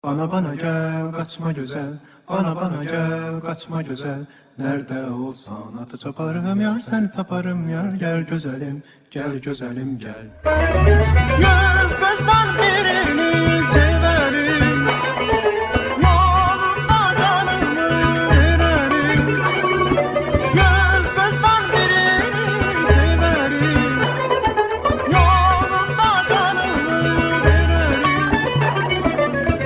Bana gel kaçma güzel, bana gel kaçma güzel. Nerede olsan atı çaparım yar, seni taparım yar. Gel güzelim, gel güzelim gel. Yüz kızdan birini severim, yolunda canımı vererim. Yüz kızdan birini severim, yolunda canımı vererim.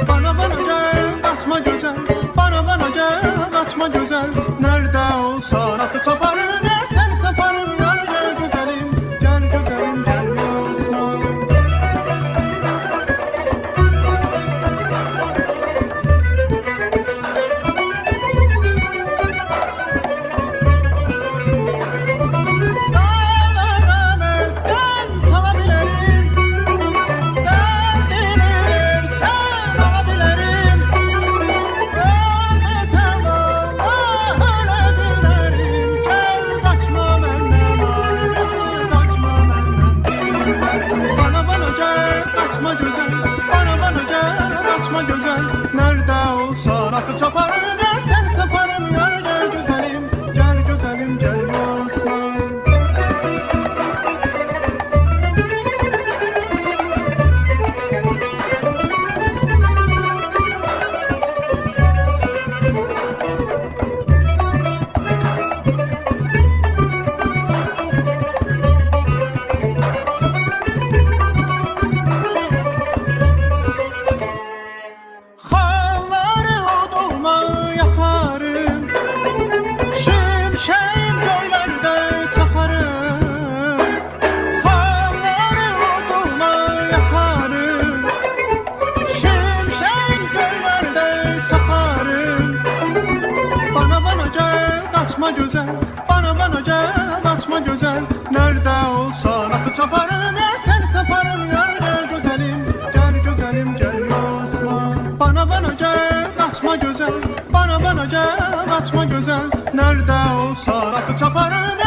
Bana gel kaçma güzel, bana gel kaçma güzel. Nerede olsan atı çaparım yar, seni taparım yar. Gel güzelim, gel güzelim gel Osman. Dağlardan esen sana bilerim, derdini versen alabilirim. Öylesen vallahi öyle dilerim. Gel kaçma benden ayrı, kaçma benden. Bana gel kaçma güzel, bana gel kaçma güzel. Nerede olsan atı çaparım yar, seni taparım yar. Gel güzelim, gel güzelim gel Osman. Halları odulma yakarım, şimşeğim göylerde çakarım. Halları odulma yakarım, şimşeğim göylerde çakarım. Bana gel kaçma güzel, bana gel kaçma güzel. Nerede olsan atı çaparım yar, seni taparım yar. Gel güzelim, gel güzelim gel Osman. Bana gel kaçma güzel, bana gel kaçma güzel. Nerede olsan atı çaparım yar.